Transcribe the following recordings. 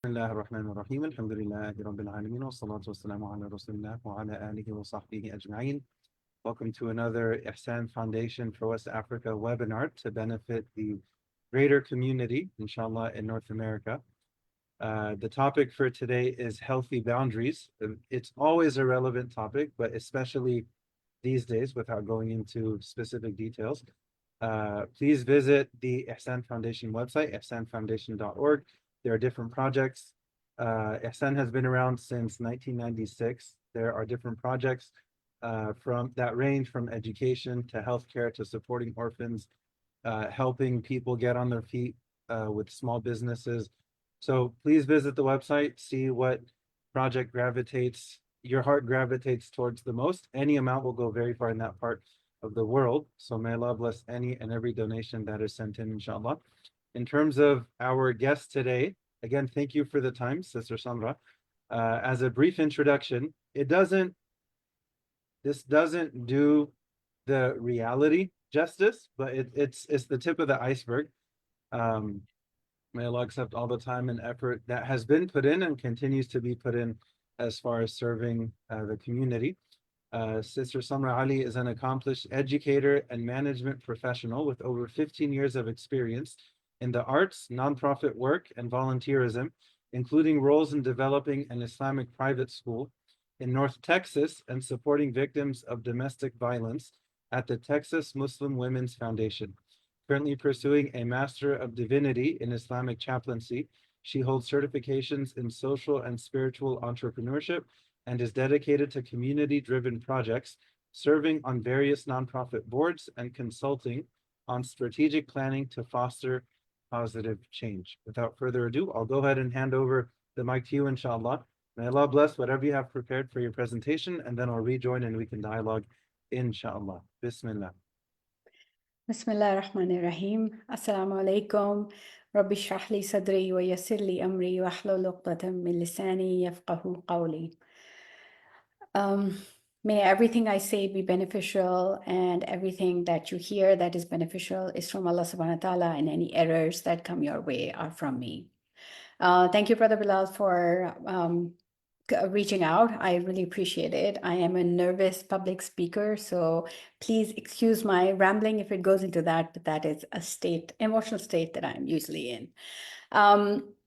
بسم الله الرحمن الرحيم الحمد لله رب العالمين والصلاة والسلام على رسول الله وعلى آله وصحبه أجمعين. Welcome to another Ihsan Foundation for West Africa webinar to benefit the greater community, inshallah, in North America. The topic for today is healthy boundaries. It's always a relevant topic, but especially these days, without going into specific details. Please visit the Ihsan Foundation website, ihsanfoundation.org. There are different projects. Ihsan has been around since 1996. There are different projects from that range from education to healthcare to supporting orphans, helping people get on their feet with small businesses. So please visit the website, see what project your heart gravitates towards the most. Any amount will go very far in that part of the world. So may Allah bless any and every donation that is sent in, inshallah. In terms of our guest today, again, thank you for the time, Sister Samra. As a brief introduction, this doesn't do the reality justice, but it's the tip of the iceberg. May Allah accept all the time and effort that has been put in and continues to be put in as far as serving the community. Sister Samra Ali is an accomplished educator and management professional with over 15 years of experience in the arts, nonprofit work, and volunteerism, including roles in developing an Islamic private school in North Texas and supporting victims of domestic violence at the Texas Muslim Women's Foundation. Currently pursuing a Master of Divinity in Islamic chaplaincy, she holds certifications in social and spiritual entrepreneurship and is dedicated to community-driven projects, serving on various nonprofit boards and consulting on strategic planning to foster positive change. Without further ado, I'll go ahead and hand over the mic to you, inshallah. May Allah bless whatever you have prepared for your presentation, and then I'll rejoin and we can dialogue, inshallah. Bismillah. Bismillah ar-Rahman ar-Rahim. Assalamu alaikum. Rabbi shrah li sadri wa yassir li amri wa ahlul uqdatam min lisani yafqahu qawli. May everything I say be beneficial, and everything that you hear that is beneficial is from Allah subhanahu wa ta'ala, and any errors that come your way are from me. Thank you, Brother Bilal, for reaching out. I really appreciate it. I am a nervous public speaker, so please excuse my rambling if it goes into that, but that is a emotional state that I'm usually in.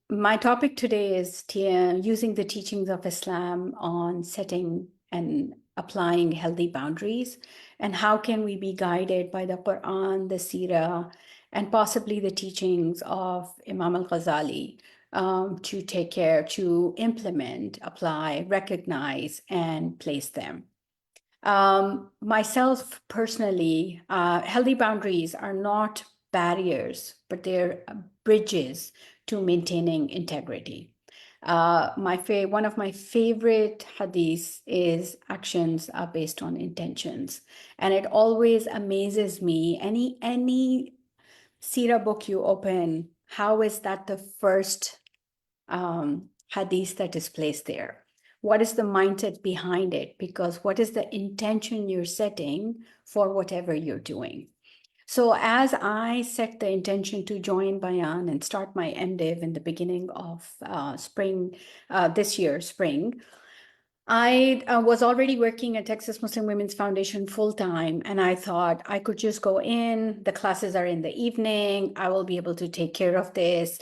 My topic today is using the teachings of Islam on setting and applying healthy boundaries, and how can we be guided by the Quran, the Seerah, and possibly the teachings of Imam al-Ghazali to take care, to implement, apply, recognize, and place them. Myself personally, healthy boundaries are not barriers, but they're bridges to maintaining integrity. One of my favorite hadiths is actions are based on intentions. And it always amazes me, any Seerah book you open, how is that the first hadith that is placed there? What is the mindset behind it? Because what is the intention you're setting for whatever you're doing? So as I set the intention to join Bayan and start my MDiv in the beginning of spring, this year, spring, I was already working at Texas Muslim Women's Foundation full-time, and I thought I could just go in. The classes are in the evening. I will be able to take care of this.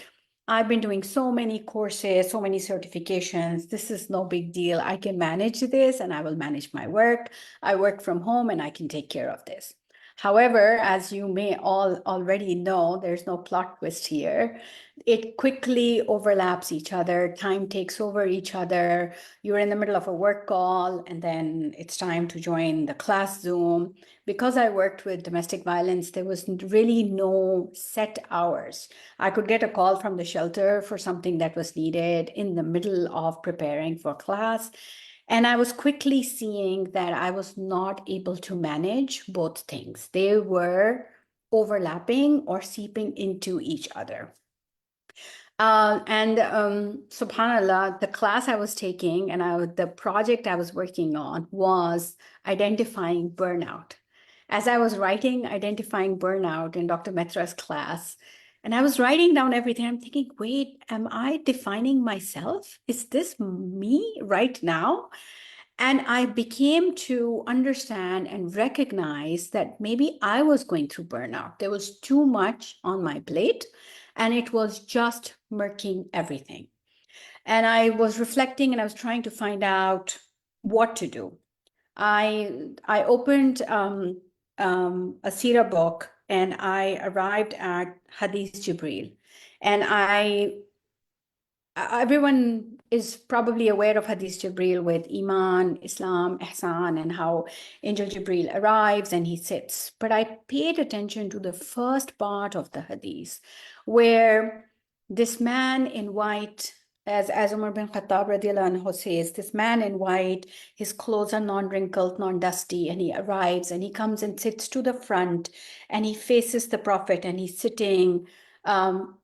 I've been doing so many courses, so many certifications. This is no big deal. I can manage this, and I will manage my work. I work from home, and I can take care of this. However, as you may all already know, there's no plot twist here. It quickly overlaps each other. Time takes over each other. You're in the middle of a work call, and then it's time to join the class Zoom. Because I worked with domestic violence, there was really no set hours. I could get a call from the shelter for something that was needed in the middle of preparing for class. And I was quickly seeing that I was not able to manage both things. They were overlapping or seeping into each other. SubhanAllah, the class I was taking and the project I was working on was identifying burnout. As I was writing Identifying Burnout in Dr. Metra's class, And I was writing down everything. I'm thinking, wait, am I defining myself? Is this me right now? And I became to understand and recognize that maybe I was going through burnout. There was too much on my plate, and it was just murking everything. And I was reflecting and I was trying to find out what to do. I opened a Sira book and I arrived at Hadith Jibril. And everyone is probably aware of Hadith Jibril with Iman, Islam, Ihsan, and how Angel Jibril arrives and he sits. But I paid attention to the first part of the Hadith, where this man in white, as Umar bin Khattab radiallahu anhu says, this man in white, his clothes are non-wrinkled, non-dusty, and he arrives and he comes and sits to the front and he faces the Prophet and he's sitting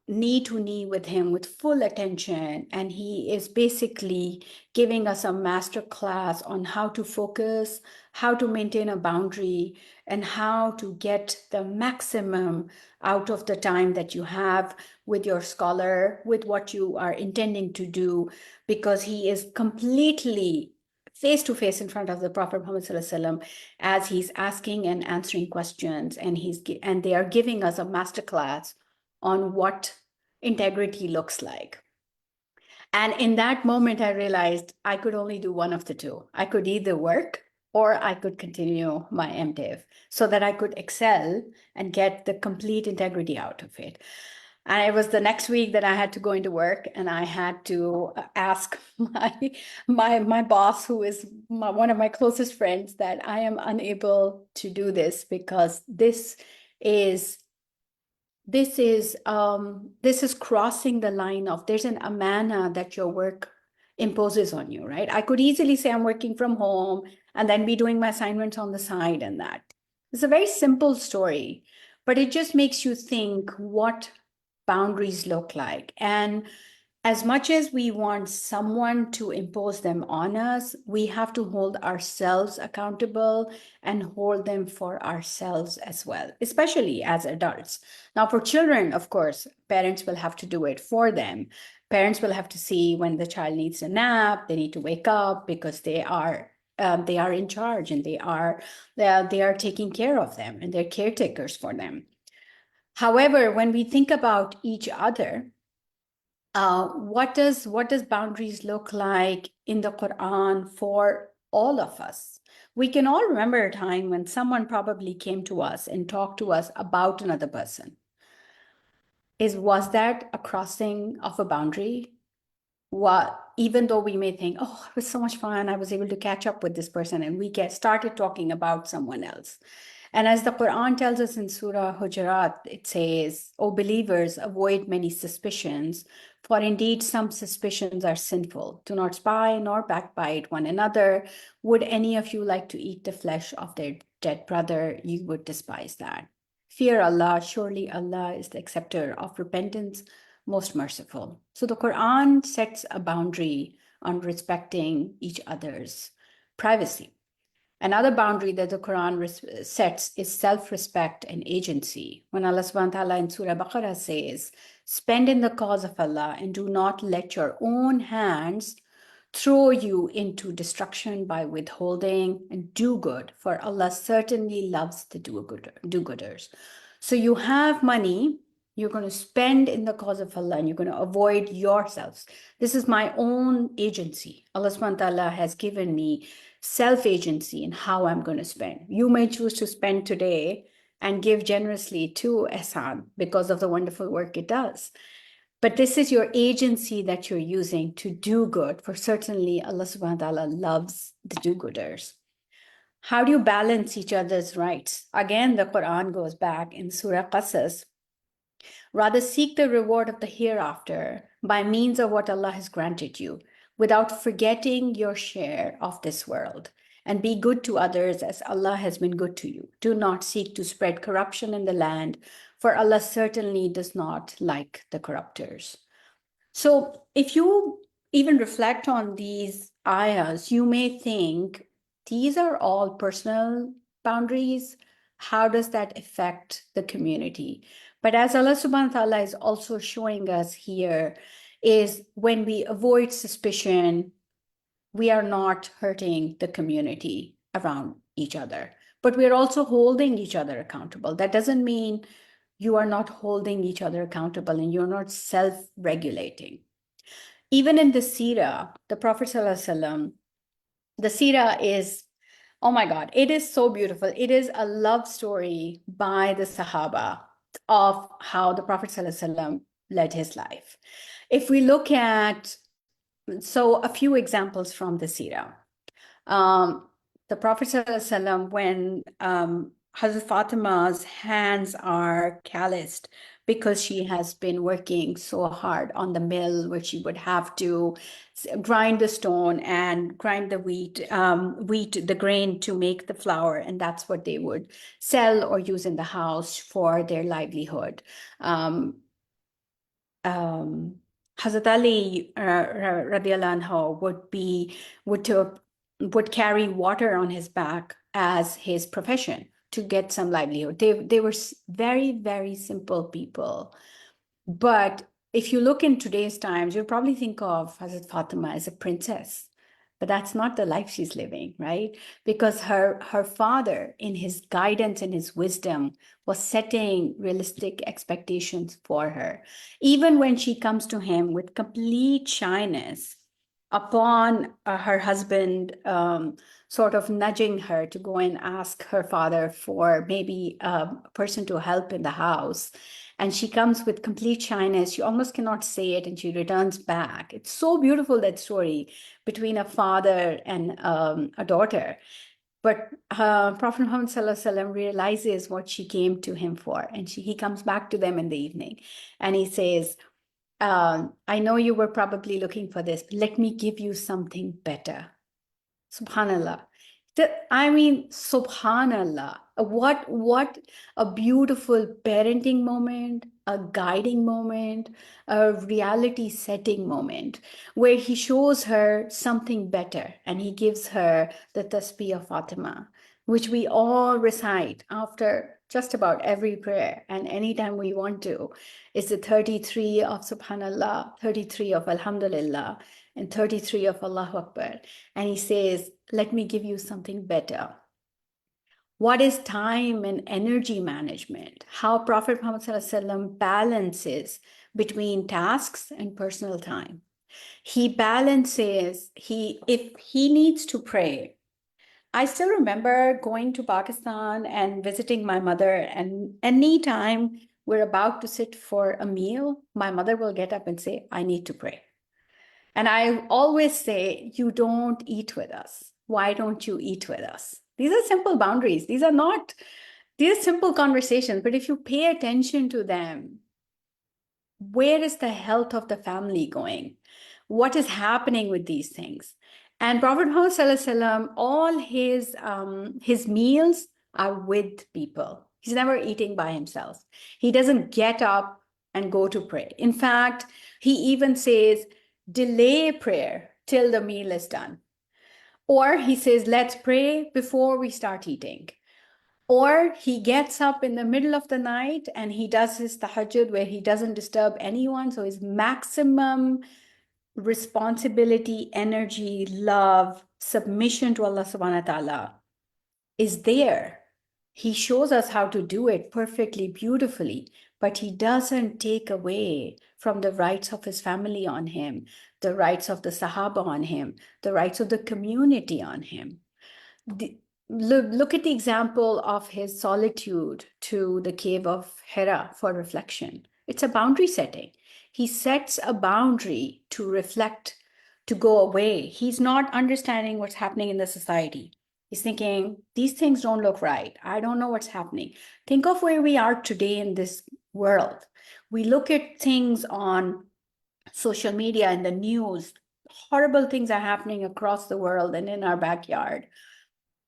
knee to knee with him with full attention. And he is basically giving us a master class on how to focus, how to maintain a boundary, and how to get the maximum out of the time that you have with your scholar, with what you are intending to do, because he is completely face to face in front of the Prophet Muhammad SAW as he's asking and answering questions, and they are giving us a master class on what integrity looks like. And in that moment, I realized I could only do one of the two. I could either work or I could continue my MDiv so that I could excel and get the complete integrity out of it. And it was the next week that I had to go into work, and I had to ask my boss, who is one of my closest friends, that I am unable to do this because is this is crossing the line of, there's an amana that your work imposes on you, right? I could easily say I'm working from home and then be doing my assignments on the side, and that. It's a very simple story, but it just makes you think what boundaries look like. And as much as we want someone to impose them on us, we have to hold ourselves accountable and hold them for ourselves as well, especially as adults. Now, for children, of course, parents will have to do it for them. Parents will have to see when the child needs a nap, they need to wake up because they are in charge, and they are taking care of them, and they're caretakers for them. However, when we think about each other, what does boundaries look like in the Quran for all of us? We can all remember a time when someone probably came to us and talked to us about another person. Was that a crossing of a boundary? Even though we may think, oh, it was so much fun, I was able to catch up with this person, and we started talking about someone else. And as the Quran tells us in Surah Hujurat, it says, O believers, avoid many suspicions, for indeed some suspicions are sinful. Do not spy nor backbite one another. Would any of you like to eat the flesh of their dead brother? You would despise that. Fear Allah, surely Allah is the acceptor of repentance, most merciful. So the Quran sets a boundary on respecting each other's privacy. Another boundary that the Quran sets is self-respect and agency. When Allah subhanahu wa ta'ala in Surah Baqarah says, spend in the cause of Allah and do not let your own hands throw you into destruction by withholding, and do good, for Allah certainly loves the do-gooders. So you have money, you're going to spend in the cause of Allah, and you're going to avoid yourselves. This is my own agency. Allah subhanahu wa ta'ala has given me self-agency in how I'm going to spend. You may choose to spend today and give generously to Ihsan because of the wonderful work it does. But this is your agency that you're using to do good, for certainly Allah subhanahu wa ta'ala loves the do-gooders. How do you balance each other's rights? Again, the Quran goes back in Surah Qasas. Rather seek the reward of the hereafter by means of what Allah has granted you, without forgetting your share of this world. And be good to others as Allah has been good to you. Do not seek to spread corruption in the land, for Allah certainly does not like the corruptors. So if you even reflect on these ayahs, you may think these are all personal boundaries. How does that affect the community? But as Allah subhanahu wa ta'ala is also showing us here, is when we avoid suspicion, we are not hurting the community around each other, but we're also holding each other accountable. That doesn't mean you are not holding each other accountable and you're not self-regulating. Even in the Sirah, the Prophet ﷺ, the Sirah is, oh my God, it is so beautiful. It is a love story by the Sahaba of how the Prophet ﷺ led his life. If we look at, so a few examples from the Sirah. The Prophet ﷺ, when Hazrat Fatima's hands are calloused because she has been working so hard on the mill where she would have to grind the stone and grind the wheat, the grain to make the flour, and that's what they would sell or use in the house for their livelihood. Hazrat Ali radiallahu anhu would carry water on his back as his profession to get some livelihood. They were very, very simple people. But if you look in today's times, you'll probably think of Hazrat Fatima as a princess. But that's not the life she's living, right? Because her father, in his guidance and his wisdom, was setting realistic expectations for her. Even when she comes to him with complete shyness, upon her husband sort of nudging her to go and ask her father for maybe a person to help in the house, and she comes with complete shyness, she almost cannot say it, and she returns back. It's so beautiful, that story between a father and a daughter. But Prophet Muhammad ﷺ realizes what she came to him for, and he comes back to them in the evening, and he says, I know you were probably looking for this, but let me give you something better. Subhanallah. I mean, subhanallah. What a beautiful parenting moment, a guiding moment, a reality setting moment where he shows her something better, and he gives her the tasbih of Fatima, which we all recite after just about every prayer and anytime we want to. It's the 33 of Subhanallah, 33 of Alhamdulillah, and 33 of Allahu Akbar. And he says, let me give you something better. What is time and energy management? How Prophet Muhammad ﷺ balances between tasks and personal time. He balances, if he needs to pray. I still remember going to Pakistan and visiting my mother, and anytime we're about to sit for a meal, my mother will get up and say, I need to pray. And I always say, you don't eat with us. Why don't you eat with us? These are simple boundaries. These are simple conversations, but if you pay attention to them, where is the health of the family going? What is happening with these things? And Prophet Muhammad ﷺ, all his meals are with people. He's never eating by himself. He doesn't get up and go to pray. In fact, he even says, delay prayer till the meal is done. Or he says, let's pray before we start eating. Or he gets up in the middle of the night and he does his tahajjud where he doesn't disturb anyone. So his maximum responsibility, energy, love, submission to Allah subhanahu wa ta'ala is there. He shows us how to do it perfectly, beautifully, but he doesn't take away from the rights of his family on him, the rights of the Sahaba on him, the rights of the community on him. Look at the example of his solitude to the cave of Hira for reflection. It's a boundary setting. He sets a boundary to reflect, to go away. He's not understanding what's happening in the society. He's thinking, these things don't look right. I don't know what's happening. Think of where we are today in this world. We look at things on social media and the news. Horrible things are happening across the world and in our backyard.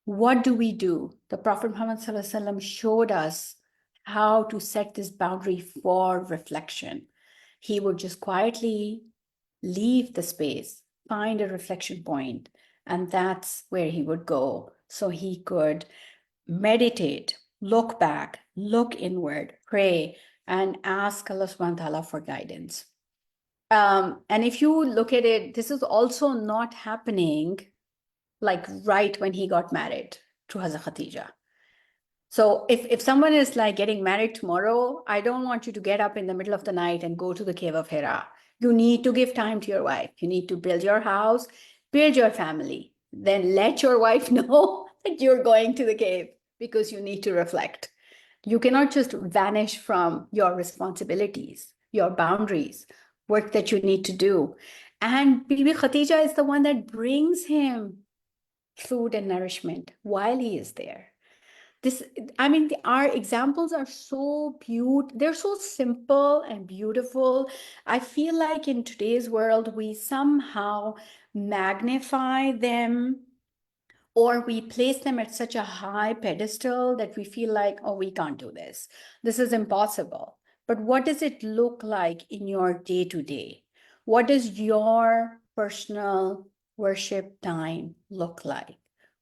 What do we do? The Prophet Muhammad ﷺ showed us how to set this boundary for reflection. He would just quietly leave the space, find a reflection point, and that's where he would go. So he could meditate, look back, look inward, pray, and ask Allah subhanahu wa ta'ala for guidance. And if you look at it, this is also not happening like right when he got married to Hazrat Khatija. So if someone is like getting married tomorrow, I don't want you to get up in the middle of the night and go to the cave of Hira. You need to give time to your wife. You need to build your house, build your family. Then let your wife know that you're going to the cave because you need to reflect. You cannot just vanish from your responsibilities, your boundaries, work that you need to do. And Bibi Khatija is the one that brings him food and nourishment while he is there. This, I mean, our examples are so beautiful. They're so simple and beautiful. I feel like in today's world, we somehow magnify them, or we place them at such a high pedestal that we feel like, oh, we can't do this. This is impossible. But what does it look like in your day to day? What does your personal worship time look like?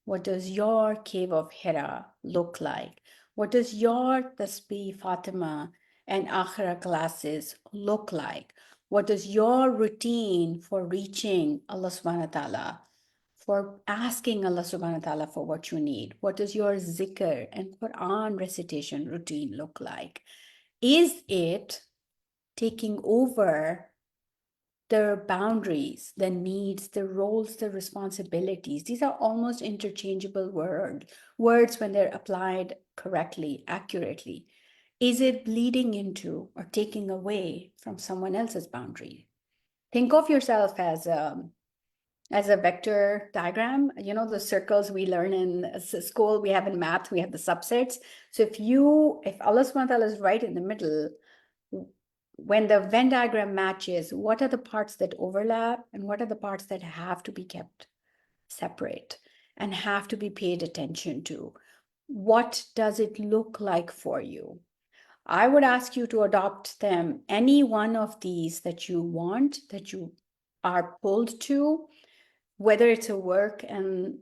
What does your cave of Hira look like? What does your Tasbih, Fatima, and Akhira classes look like? What does your routine for reaching Allah subhanahu wa ta'ala, for asking Allah subhanahu wa ta'ala for what you need? What does your zikr and Quran recitation routine look like? Is it taking over the boundaries, the needs, the roles, the responsibilities? These are almost interchangeable words when they're applied correctly, accurately. Is it bleeding into or taking away from someone else's boundary? Think of yourself as a vector diagram. You know, the circles we learn in school, we have in math, we have the subsets. So if Allah subhanahu wa ta'ala is right in the middle, when the Venn diagram matches, what are the parts that overlap and what are the parts that have to be kept separate and have to be paid attention to? What does it look like for you? I would ask you to adopt them, any one of these that you want, that you are pulled to, whether it's a work and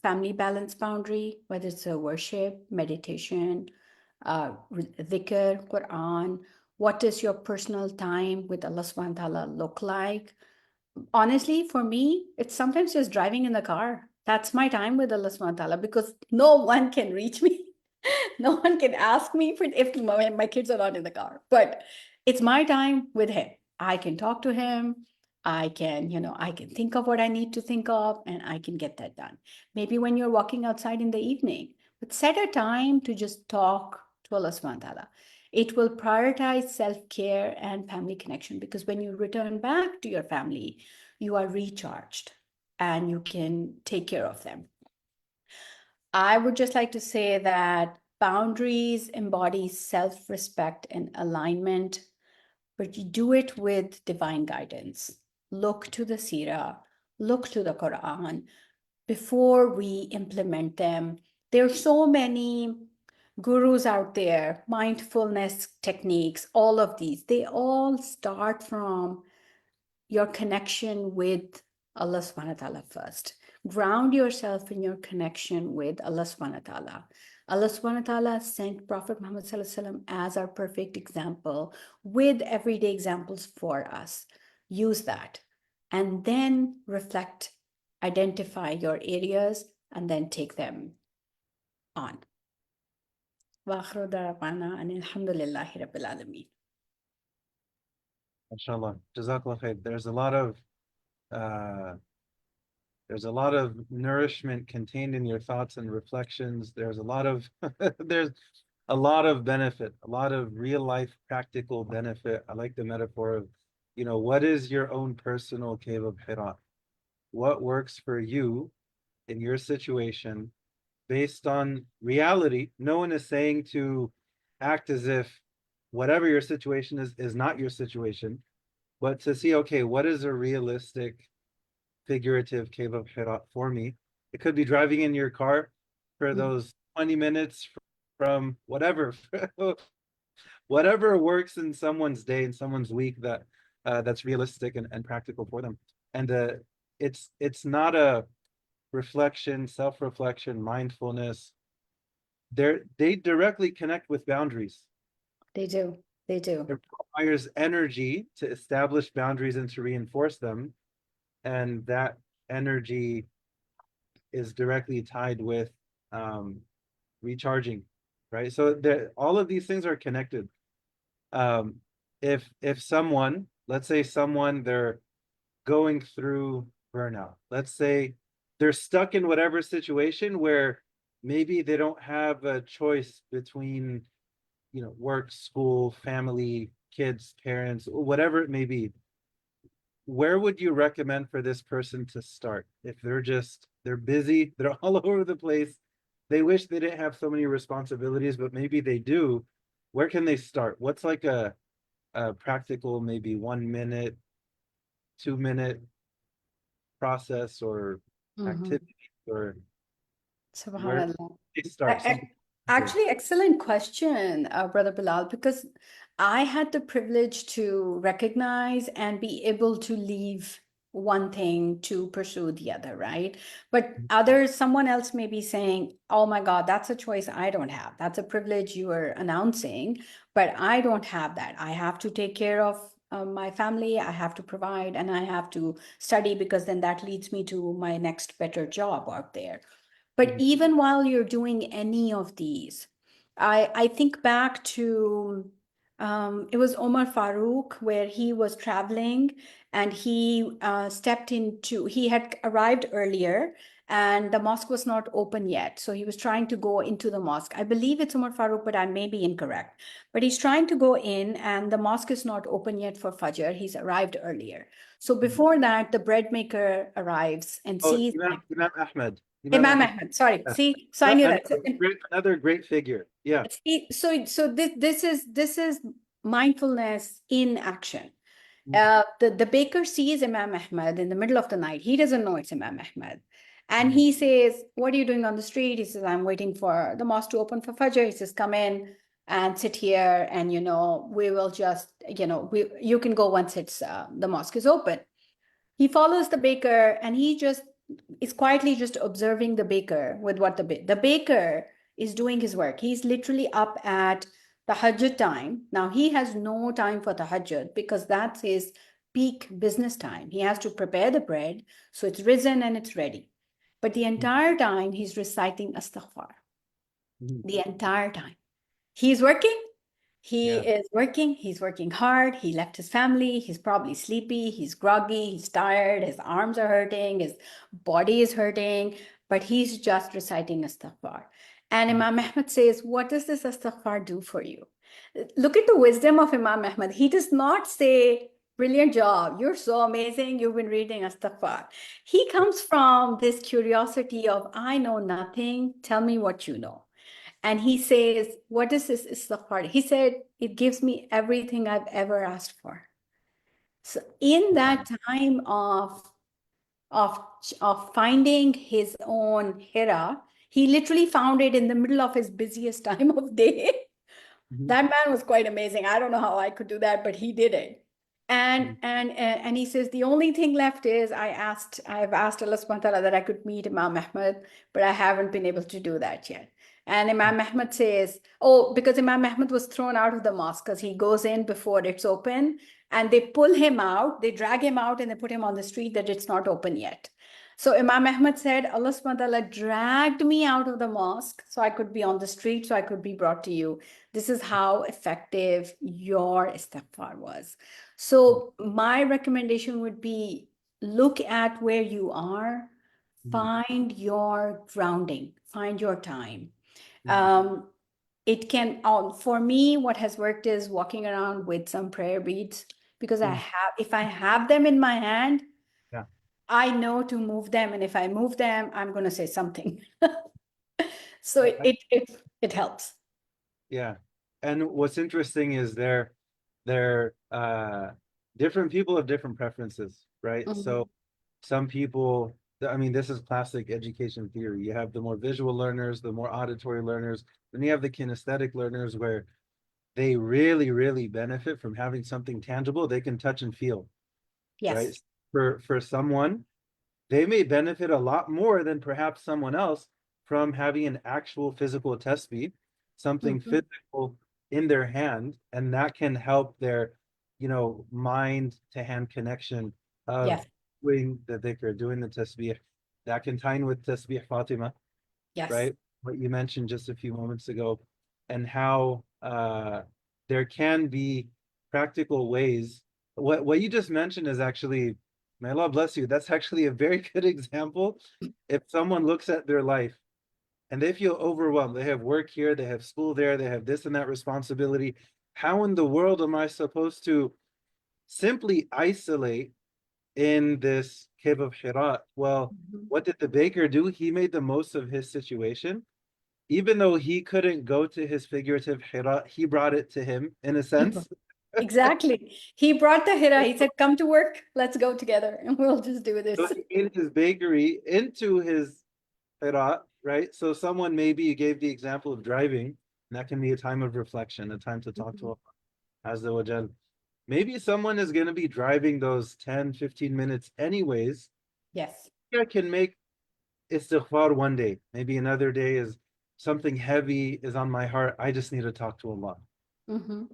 family balance boundary, whether it's a worship, meditation, dhikr, Quran. What does your personal time with Allah subhanahu wa ta'ala look like? Honestly, for me, it's sometimes just driving in the car. That's my time with Allah subhanahu wa ta'ala, because no one can reach me. No one can ask me for if my kids are not in the car, but it's my time with him. I can talk to him. I can, I can think of what I need to think of, and I can get that done. Maybe when you're walking outside in the evening, but set a time to just talk to Allah subhanahu wa ta'ala. It will prioritize self-care and family connection, because when you return back to your family, you are recharged and you can take care of them. I would just like to say that boundaries embody self-respect and alignment, but you do it with divine guidance. Look to the Sirah, look to the Quran before we implement them. There are so many gurus out there, mindfulness techniques, all of these. They all start from your connection with Allah subhanahu wa ta'ala first. Ground yourself in your connection with Allah subhanahu wa ta'ala. Allah subhanahu wa ta'ala sent Prophet Muhammad sallallahu alaihi wasallam as our perfect example, with everyday examples for us. Use that and then reflect, identify your areas, and then take them on. وآخر دعوانا أن الحمد لله رب العالمين. Inshallah. Jazakallah khair. There's a lot of nourishment contained in your thoughts and reflections. There's a lot of benefit, a lot of real life practical benefit. I like the metaphor of, what is your own personal cave of Hira? What works for you in your situation based on reality? No one is saying to act as if whatever your situation is not your situation, but to see, okay, what is a realistic figurative cave of Hira for me? It could be driving in your car for those 20 minutes from whatever whatever works in someone's day, in someone's week, that's realistic and practical for them. And it's not a reflection, self-reflection, mindfulness. They directly connect with boundaries. They do. They do. It requires energy to establish boundaries and to reinforce them. And that energy is directly tied with um, recharging, right? So all of these things are connected. Um, if someone, let's say someone, they're going through burnout, let's say they're stuck in whatever situation where maybe they don't have a choice between, work, school, family, kids, parents, whatever it may be. Where would you recommend for this person to start if they're busy, they're all over the place, they wish they didn't have so many responsibilities, but maybe they do? Where can they start? What's like a practical, maybe 1 minute, 2 minute process or Mhm. activity, or where Subhanallah. they A- start? Something a- simple. Actually, excellent question, Brother Bilal, because I had the privilege to recognize and be able to leave one thing to pursue the other, right? But someone else may be saying, oh my God, that's a choice I don't have. That's a privilege you are announcing, but I don't have that. I have to take care of my family, I have to provide, and I have to study because then that leads me to my next better job out there. But Mhm. even while you're doing any of these, I think back to it was Omar Farouk, where he was traveling and he he had arrived earlier and the mosque was not open yet. So he was trying to go into the mosque. I believe it's Omar Farouk, but I may be incorrect. But he's trying to go in and the mosque is not open yet for Fajr. He's arrived earlier. So before that, the bread maker arrives and Oh, sees Imam Ahmed. Imam Imam Ahmed. Ahmed, sorry. Yeah. See, so I knew that. Another great figure. Yeah. So this is mindfulness in action. Mhm. The baker sees Imam Ahmed in the middle of the night. He doesn't know it's Imam Ahmed. And Mhm. he says, what are you doing on the street? He says, I'm waiting for the mosque to open for Fajr. He says, come in and sit here and, we will just, you can go once the mosque is open. He follows the baker and he just is quietly just observing the baker with what the baker is doing his work. He's literally up at the Tahajjud time. Now he has no time for the Tahajjud because that's his peak business time. He has to prepare the bread so it's risen and it's ready. But the entire time he's reciting astaghfar. Mhm. The entire time. He's working. He Yeah. is working. He's working hard. He left his family. He's probably sleepy. He's groggy. He's tired. His arms are hurting. His body is hurting. But he's just reciting astaghfar. And Mhm. Imam Ahmed says, what does this astaghfar do for you? Look at the wisdom of Imam Ahmed. He does not say, brilliant job. You're so amazing. You've been reading astaghfar. He comes from this curiosity of, I know nothing. Tell me what you know. And he says, what is this istighfar? He said, it gives me everything I've ever asked for. So in that time of of finding his own Hira, he literally found it in the middle of his busiest time of day. Mhm. That man was quite amazing. I don't know how I could do that, but he did it. And Mhm. and he says the only thing left is I've asked Allah subhanahu wa ta'ala that I could meet Imam Ahmed, but I haven't been able to do that yet. And Imam Ahmed says, oh, because Imam Ahmed was thrown out of the mosque because he goes in before it's open and they pull him out, they drag him out and they put him on the street that it's not open yet. So Imam Ahmed said, Allah subhanahu wa ta'ala dragged me out of the mosque so I could be on the street, so I could be brought to you. This is how effective your istighfar was. So my recommendation would be look at where you are, Mhm. find your grounding, find your time. Mhm. Um, it can, for me, what has worked is walking around with some prayer beads because Mhm. if I have them in my hand, Yeah. I know to move them. And if I move them, I'm going to say something. So I, it helps. Yeah. And what's interesting is they're different people have different preferences, right? Mhm. So some people, I mean, this is classic education theory. You have the more visual learners, the more auditory learners, then you have the kinesthetic learners where they really, really benefit from having something tangible they can touch and feel, right? Yes. For someone, they may benefit a lot more than perhaps someone else from having an actual physical test bead, something Mhm. physical in their hand, and that can help their, mind to hand connection of Yes, doing the dhikr, doing the tasbih. That can tie in with tasbih Fatima, yes. right? What you mentioned just a few moments ago, and how there can be practical ways. What you just mentioned is actually, may Allah bless you, that's actually a very good example. If someone looks at their life and they feel overwhelmed, they have work here, they have school there, they have this and that responsibility. How in the world am I supposed to simply isolate in this cave of Hira? Well, Mhm. what did the baker do? He made the most of his situation. Even though he couldn't go to his figurative Hira, he brought it to him in a sense. Exactly. He brought the Hira. He said, "Come to work. Let's go together and we'll just do So this." he made his bakery into his Hira, right? So someone, maybe you gave the example of driving, and that can be a time of reflection, a time to talk to Mhm. Allah Azza wa Jal. Maybe someone is going to be driving those 10, 15 minutes anyways. Yes. I can make istighfar one day. Maybe another day is something heavy is on my heart. I just need to talk to Allah. Hmm.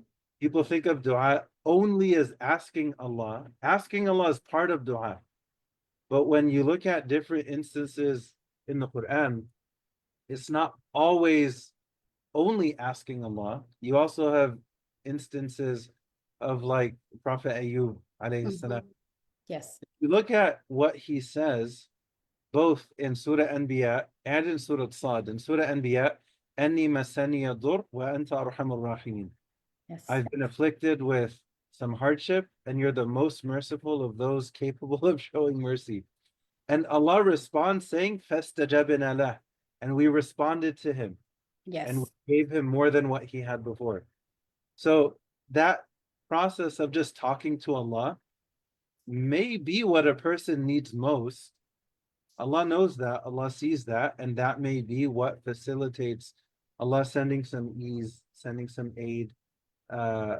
People think of dua only as asking Allah. Asking Allah is part of dua. But when you look at different instances in the Quran, it's not always only asking Allah. You also have instances of like Prophet Ayub alayhi salam. Hmm. Yes. You look at what he says both in Surah Anbiya and in Surah Sad. In Surah Anbiya, Anni masaniya dur wa anta arhamur rahimin. Yes. I've been afflicted with some hardship, and you're the most merciful of those capable of showing mercy. And Allah responds saying, Fastajabna lah. And we responded to him and we Yes. gave him more than what he had before. So that process of just talking to Allah may be what a person needs most. Allah knows that, Allah sees that, and that may be what facilitates Allah sending some ease, sending some aid. Uh,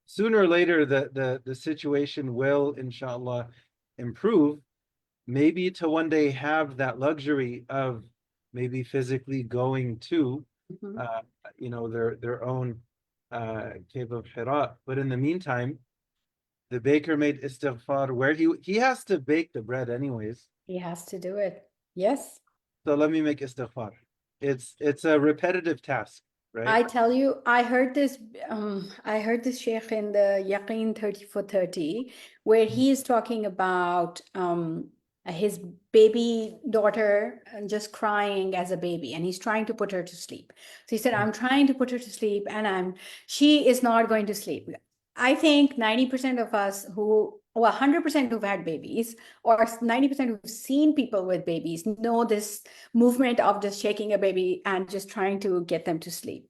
Sooner or later, the situation will, inshallah, improve. Maybe to one day have that luxury of maybe physically going to, Hmm. uh, their own cave of Hira. But in the meantime, the baker made istighfar where he has to bake the bread anyways. He has to do it. Yes. So let me make istighfar. It's a repetitive task, right? I tell you, I heard this sheikh in the Yaqeen 30 for 30, where he is talking about his baby daughter just crying as a baby, and he's trying to put her to sleep. So he said, I'm trying to put her to sleep, and she is not going to sleep. I think 90% of us well, 100% who've had babies, or 90% who've seen people with babies, know this movement of just shaking a baby and just trying to get them to sleep.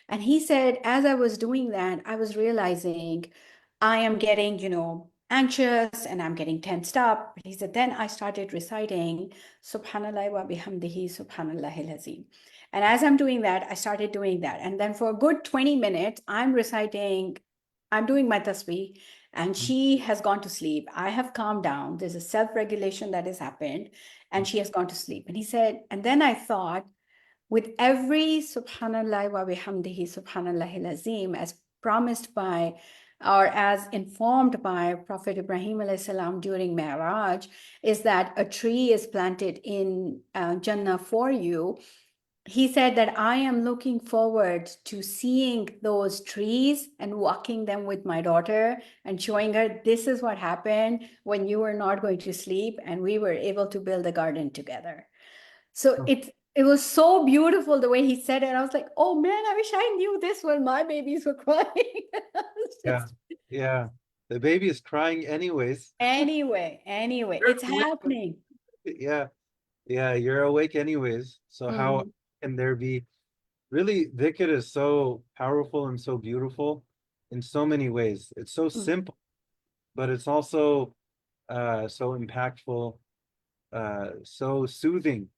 And he said, as I was doing that, I was realizing I am getting, anxious and I'm getting tensed up. He said, then I started reciting Subhanallah wa bihamdihi Subhanallahil Azim. And as I'm doing that, I started doing that. And then for a good 20 minutes, I'm doing my tasbih, and she has gone to sleep. I have calmed down. There's a self-regulation that has happened, and she has gone to sleep. And he said, and then I thought, with every subhanallah wa bihamdihi subhanallahil azim, as promised by or as informed by Prophet Ibrahim alayhi salam during Mi'raj, is that a tree is planted in Jannah for you. He said that I am looking forward to seeing those trees and walking them with my daughter and showing her this is what happened when you were not going to sleep and we were able to build a garden together. So it was so beautiful the way he said it. I was like, oh man, I wish I knew this when my babies were crying. It's Yeah, just yeah. The baby is crying anyways. anyway, You're it's awake. happening. Yeah, yeah, you're awake anyways. So how Mhm. can there be really dhikr is so powerful and so beautiful in so many ways. It's so Mhm. simple, but it's also so impactful, so soothing,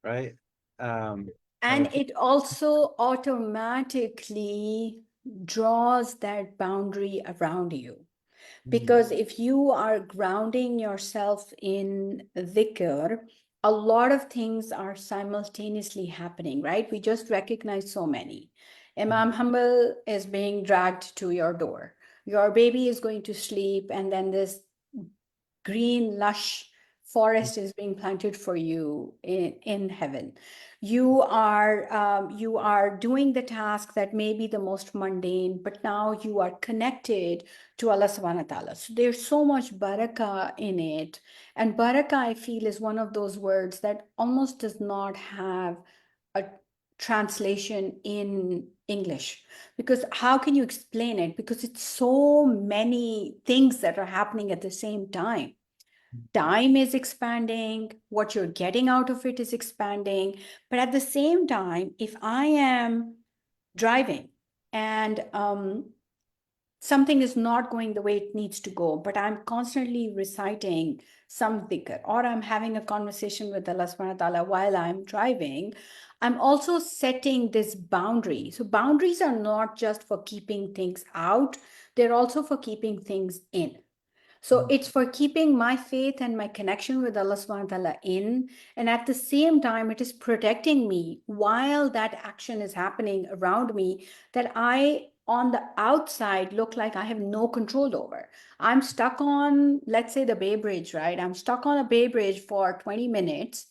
right? How And it it also automatically draws that boundary around you. feels. Because if you are grounding yourself in dhikr, a lot of things are simultaneously happening, right? We just recognize so many. Imam Humble is being dragged to your door. Your baby is going to sleep, and then this green, lush forest is being planted for you in heaven. You are doing the task that may be the most mundane, but now you are connected to Allah subhanahu wa ta'ala. So there's so much barakah in it. And barakah, I feel, is one of those words that almost does not have a translation in English. Because how can you explain it? Because it's so many things that are happening at the same time. Time is expanding, what you're getting out of it is expanding. But at the same time, if I am driving and something is not going the way it needs to go, but I'm constantly reciting some dhikr, or I'm having a conversation with Allah subhanahu wa ta'ala while I'm driving, I'm also setting this boundary. So boundaries are not just for keeping things out, they're also for keeping things in. So it's for keeping my faith and my connection with Allah subhanahu wa ta'ala in. And at the same time, it is protecting me while that action is happening around me, that I, on the outside, look like I have no control over. I'm stuck on, let's say, the Bay Bridge, right? I'm stuck on a Bay Bridge for 20 minutes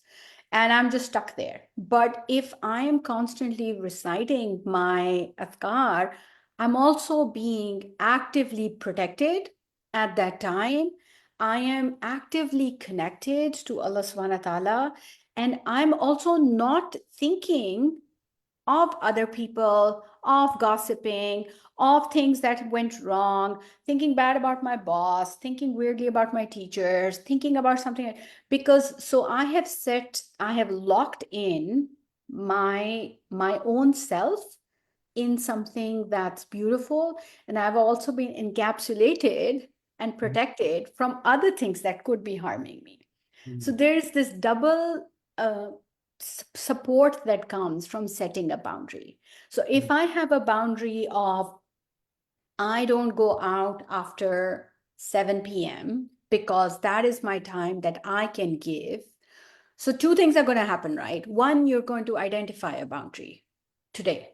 and I'm just stuck there. But if I am constantly reciting my adhkar, I'm also being actively protected at that time. I am actively connected to Allah subhanahu wa ta'ala, and I'm also not thinking of other people, of gossiping, of things that went wrong, thinking bad about my boss, thinking weirdly about my teachers, thinking about something. Because so I have locked in my own self in something that's beautiful. And I've also been encapsulated and protected from other things that could be harming me. So there's this double support that comes from setting a boundary. So if I have a boundary of I don't go out after 7 p.m. because that is my time that I can give. So two things are going to happen, right? One, you're going to identify a boundary today.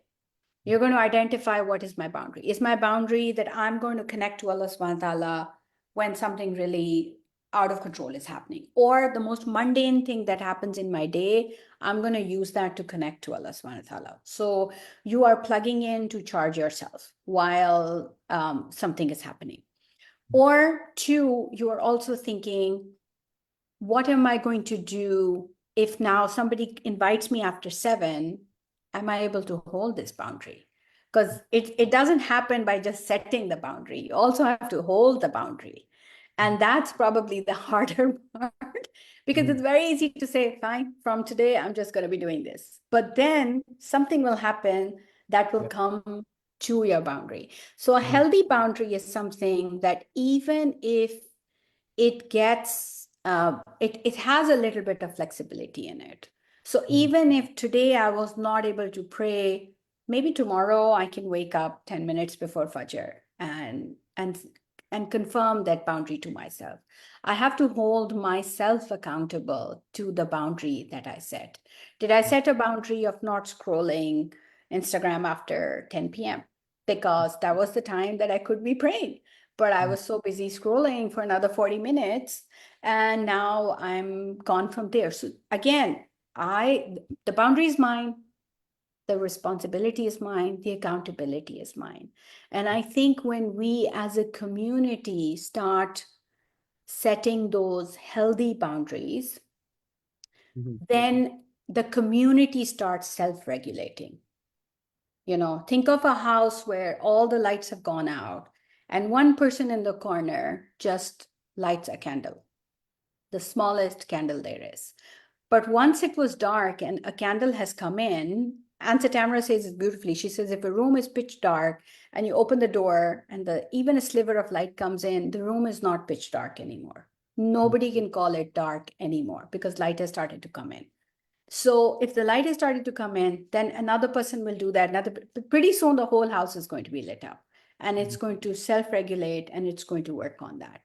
You're going to identify what is my boundary. Is my boundary that I'm going to connect to Allah subhanahu wa ta'ala when something really out of control is happening? Or the most mundane thing that happens in my day, I'm going to use that to connect to Allah subhanahu wa ta'ala. So you are plugging in to charge yourself while something is happening. Or two, you are also thinking, what am I going to do if now somebody invites me after 7? Am I able to hold this boundary? Because it doesn't happen by just setting the boundary. You also have to hold the boundary. And that's probably the harder part, because it's very easy to say, fine, from today, I'm just going to be doing this. But then something will happen that will come to your boundary. So a healthy boundary is something that even if it gets it has a little bit of flexibility in it. So even if today I was not able to pray, maybe tomorrow I can wake up 10 minutes before Fajr and confirm that boundary to myself. I have to hold myself accountable to the boundary that I set. Did I set a boundary of not scrolling Instagram after 10 p.m.? Because that was the time that I could be praying. But I was so busy scrolling for another 40 minutes, and now I'm gone from there. So again, the boundary is mine, the responsibility is mine, the accountability is mine. And I think when we as a community start setting those healthy boundaries, then the community starts self-regulating. Think of a house where all the lights have gone out and one person in the corner just lights a candle, the smallest candle there is. But once it was dark and a candle has come in, Aunt Tamara says it beautifully. She says, if a room is pitch dark and you open the door and even a sliver of light comes in, the room is not pitch dark anymore. Nobody can call it dark anymore because light has started to come in. So if the light is starting to come in, then another person will do that. Pretty soon the whole house is going to be lit up, and it's going to self-regulate, and it's going to work on that.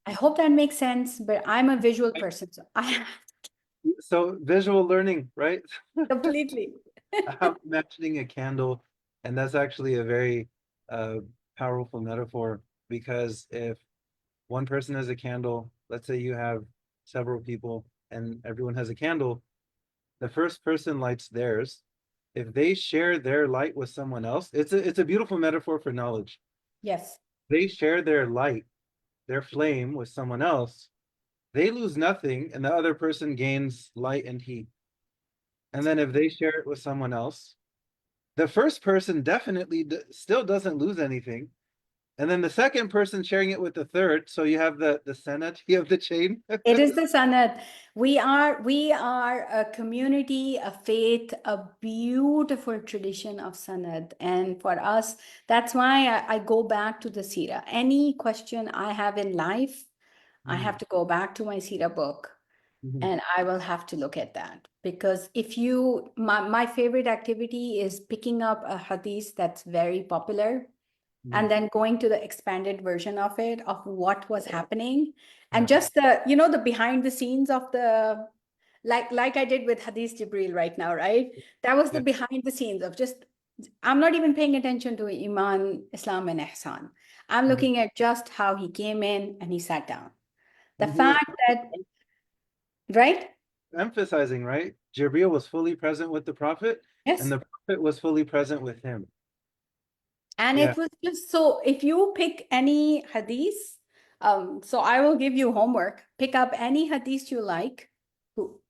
I hope that makes sense, but I'm a visual person, so I So visual learning, right? completely. I'm imagining a candle And that's actually a very uh, powerful metaphor, because if one person has a candle, let's say you have several people and everyone has a candle, the first person lights theirs. If they share their light with someone else, it's a beautiful metaphor for knowledge. Yes. They share their light, their flame with someone else, they lose nothing and the other person gains light and heat. And then if they share it with someone else, the first person definitely still doesn't lose anything. And then the second person sharing it with the third, so you have the sanity of the chain. It is the sanat. We are a community, a faith, a beautiful tradition of sanat. And for us, that's why I go back to the Sira. Any question I have in life, I have to go back to my Sira book and I will have to look at that. Because if you, my favorite activity is picking up a hadith that's very popular and then going to the expanded version of it, of what was happening, and Yeah. just the behind the scenes of the, like I did with Hadith Jibril right now, right? That was the Yeah. behind the scenes of just, I'm not even paying attention to Iman, Islam, and Ihsan. I'm Mhm. looking at just how he came in and he sat down. The And he was fact that, right? emphasizing, right? Jibril was fully present with the Prophet, and Yes. the Prophet was fully present with him. And Yeah. it was just so, if you pick any hadith, so I will give you homework. Pick up any hadith you like,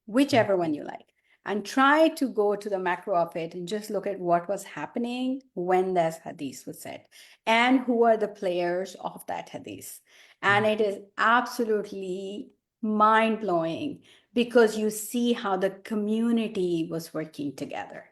whichever one you like, and try to go to the macro of it and just look at what was happening when that hadith was said and who are the players of that hadith. And it is absolutely mind blowing because you see how the community was working together.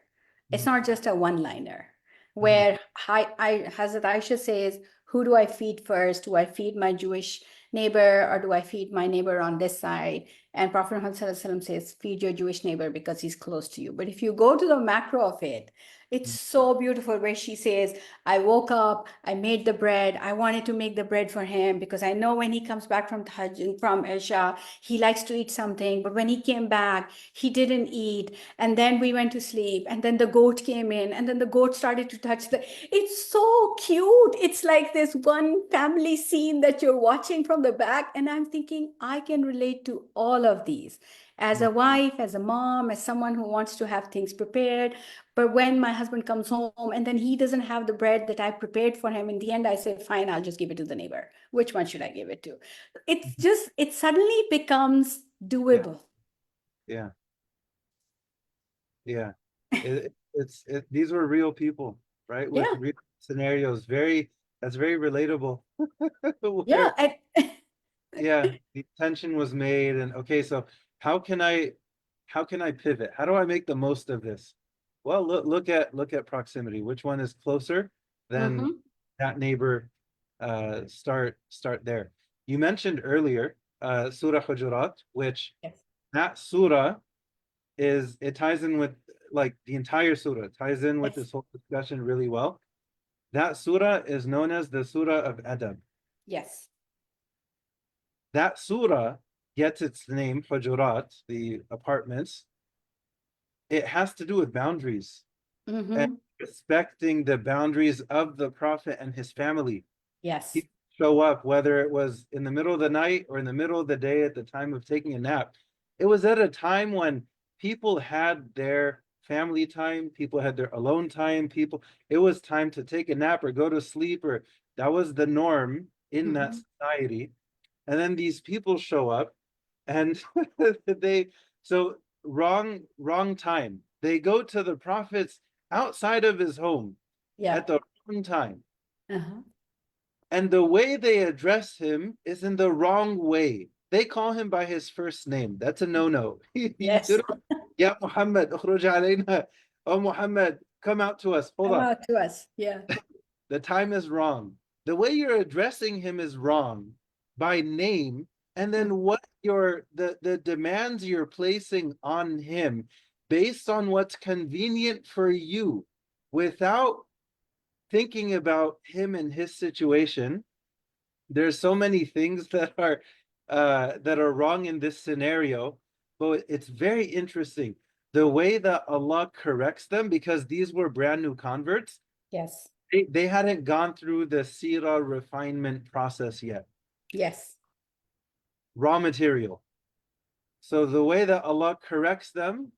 It's not just a one liner where Hazrat Aisha says, who do I feed first? Do I feed my Jewish neighbor or do I feed my neighbor on this side? And Prophet Muhammad says, feed your Jewish neighbor because he's close to you. But if you go to the macro of it, it's so beautiful where she says, I woke up, I made the bread. I wanted to make the bread for him because I know when he comes back from Tahajjud, from Isha, he likes to eat something. But when he came back, he didn't eat. And then we went to sleep. And then the goat came in. And then the goat started to touch the. It's so cute. It's like this one family scene that you're watching from the back. And I'm thinking, I can relate to all of these as a wife, as a mom, as someone who wants to have things prepared. But when my husband comes home and then he doesn't have the bread that I prepared for him, in the end, I say, fine, I'll just give it to the neighbor. Which one should I give it to? It's just, it suddenly becomes Yeah. doable. Yeah. Yeah. These were real people, right? With Yeah. real scenarios. That's very relatable. Yeah. Where, yeah, the tension was made, and okay, so how can I how can I pivot? How do I make the most of this? Well, look at proximity. Which one is closer? Then Mhm. that neighbor, start there. You mentioned earlier Surah Hujurat, which Yes. that surah it ties in with like the entire surah, ties in with Yes. this whole discussion really well. That surah is known as the Surah of Adab. Yes. That surah gets its name, Hujurat, the apartments. It has to do with boundaries and Mm-hmm. respecting the boundaries of the Prophet and his family. Yes. He show up, whether it was in the middle of the night or in the middle of the day at the time of taking a nap. It was at a time when people had their family time, people had their alone time, it was time to take a nap or go to sleep, or that was the norm in that Mm-hmm. society. And then these people show up and they so wrong time. They go to the prophet's outside of his home Yeah. at the wrong time, Uh-huh. and the way they address him is in the wrong way. They call him by his first name. That's a no-no. You Yes. don't, yeah, Muhammad, ukhruj alayna. Oh, Muhammad, come out to us. Hold Come on. out to us. Yeah. The time is wrong. The way you're addressing him is wrong by name, and then what the demands you're placing on him based on what's convenient for you without thinking about him and his situation. There's so many things that are wrong in this scenario, but it's very interesting the way that Allah corrects them, because these were brand new converts. Yes. They hadn't gone through the seerah refinement process yet. Yes. Raw material. So the way that Allah corrects them,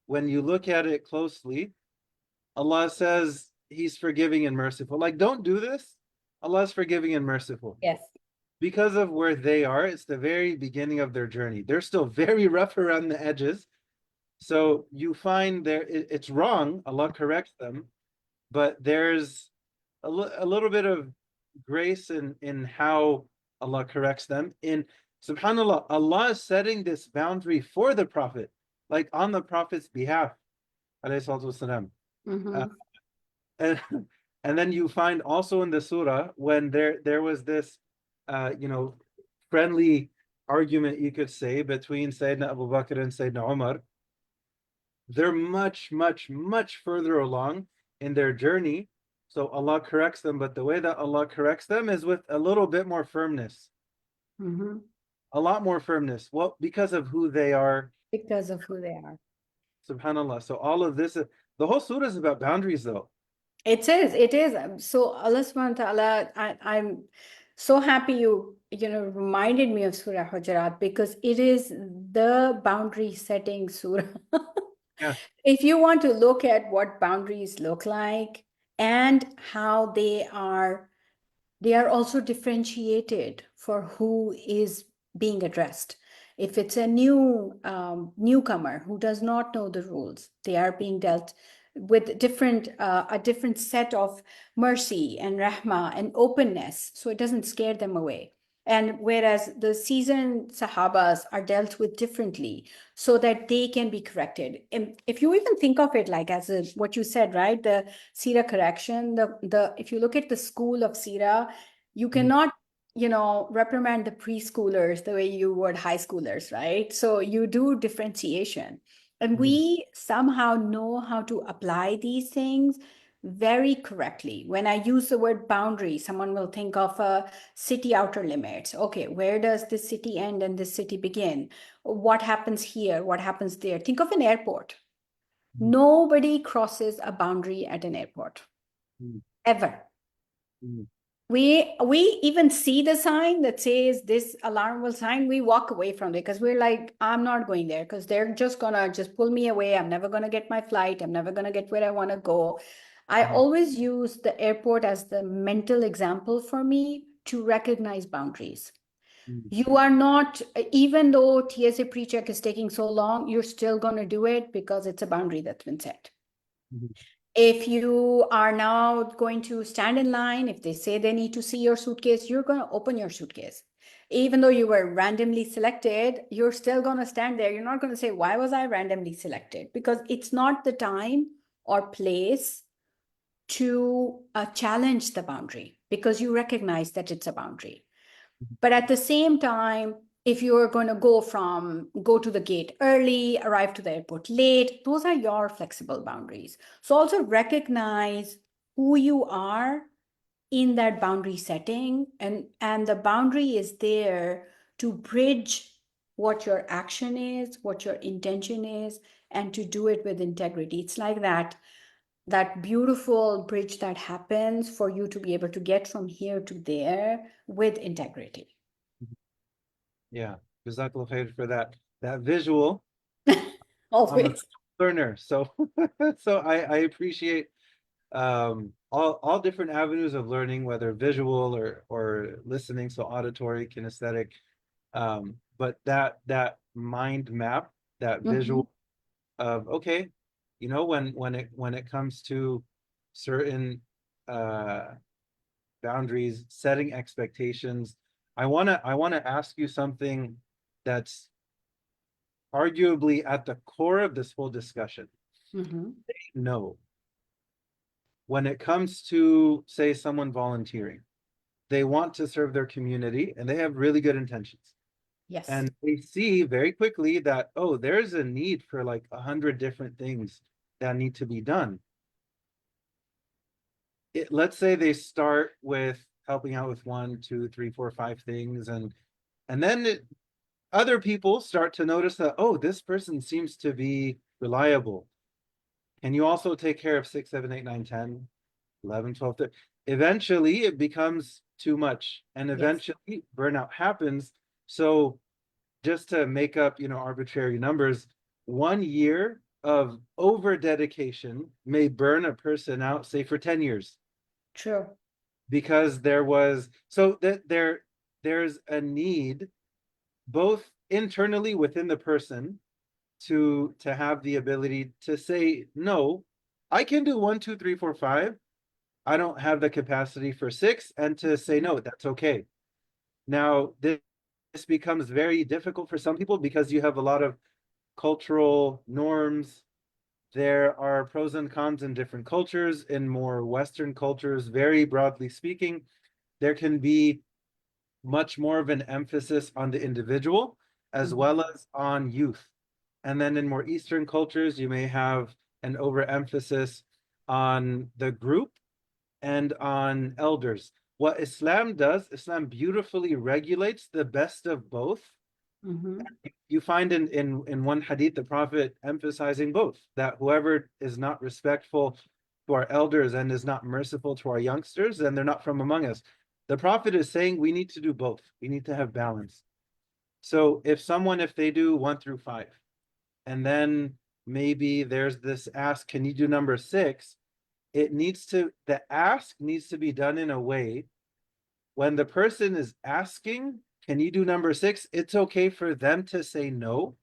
when you look at it closely, Allah says He's forgiving and merciful. Like, don't do this. Allah is forgiving and merciful. Yes. Because of where they are, it's the very beginning of their journey. They're still very rough around the edges. So you find it's wrong. Allah corrects them, but there's a little bit of grace in how Allah corrects them. In subhanallah, Allah is setting this boundary for the Prophet, like on the Prophet's behalf. Alayhi salatu wasalam. Uh, Mm-hmm. and, and then you find also in the surah when there was this friendly argument, you could say, between Sayyidina Abu Bakr and Sayyidina Umar. They're much, much, much further along in their journey. So Allah corrects them, but the way that Allah corrects them is with a little bit more firmness, Mm-hmm. a lot more firmness. Well, because of who they are, Because of who they are. subhanAllah. So all of this, the whole surah is about boundaries, though. It is, it is. So Allah subhanahu wa ta'ala, I'm so happy you know reminded me of Surah Hujurat because it is the boundary setting surah. Yeah. If you want to look at what boundaries look like and how they are also differentiated for who is being addressed. If it's a newcomer who does not know the rules, they are being dealt with a different set of mercy and rahma and openness, so it doesn't scare them away. And whereas the seasoned sahabas are dealt with differently, so that they can be corrected. And if you even think of it like as what you said, right? The Sira correction, the if you look at the school of Sira, you Mhm. cannot reprimand the preschoolers the way you would high schoolers, right? So you do differentiation, and Mhm. we somehow know how to apply these things very correctly. When I use the word boundary, someone will think of a city outer limits. Okay, where does this city end and this city begin? What happens here? What happens there? Think of an airport. Mhm. Nobody crosses a boundary at an airport Mhm. ever. Mhm. We even see the sign that says this alarm will sign, we walk away from it because we're like, I'm not going there because they're just gonna just pull me away. I'm never gonna get my flight. I'm never gonna get where I want to go. I Mhm. always use the airport as the mental example for me to recognize boundaries. Mhm. You are not, even though TSA pre-check is taking so long, you're still going to do it because it's a boundary that's been set. Mhm. If you are now going to stand in line, if they say they need to see your suitcase, you're going to open your suitcase. Even though you were randomly selected, you're still going to stand there. You're not going to say, why was I randomly selected? Because it's not the time or place to challenge the boundary because you recognize that it's a boundary. But at the same time, if you're going to go to the gate early, arrive to the airport late, those are your flexible boundaries. So also recognize who you are in that boundary setting, and the boundary is there to bridge what your action is, what your intention is, and to do it with integrity. It's like that beautiful bridge that happens for you to be able to get from here to there with integrity. Yeah. Jazakallah khair for that visual. I'm a Always. learner, so so I appreciate all different avenues of learning, whether visual or listening, so auditory, kinesthetic, but that mind map, that Mhm. visual of, okay, when it comes to certain uh boundaries, setting expectations, I want to ask you something that's arguably at the core of this whole discussion. Mhm. No, when it comes to, say, someone volunteering, they want to serve their community and they have really good intentions. Yes. And they see very quickly that, oh, there's a need for like 100 different things that need to be done. Let's say they start with helping out with one, two, three, four, five things, and then other people start to notice that, oh, this person seems to be reliable. Can you also take care of 6, 7, 8, 9, 10? 11, 12, 13. Eventually it becomes too much, and Yes. eventually burnout happens. So just to make up, arbitrary numbers, 1 year of over dedication may burn a person out, say for 10 years, True. because there's a need both internally within the person to have the ability to say no. I can do 1, 2, 3, 4, 5. I don't have the capacity for 6, and to say no, that's okay. Now, this becomes very difficult for some people because you have a lot of cultural norms. There are pros and cons in different cultures. In more Western cultures, very broadly speaking, there can be much more of an emphasis on the individual as Mhm. well as on youth. And then in more Eastern cultures, you may have an overemphasis on the group and on elders. What Islam does, Islam beautifully regulates the best of both. Mhm. You find in one hadith the Prophet emphasizing both, that whoever is not respectful to our elders and is not merciful to our youngsters, then they're not from among us. The Prophet is saying we need to do both. We need to have balance. So if they do 1 through 5, and then maybe there's this ask, can you do number 6? The ask needs to be done in a way when the person is asking, can you do number 6? It's okay for them to say no.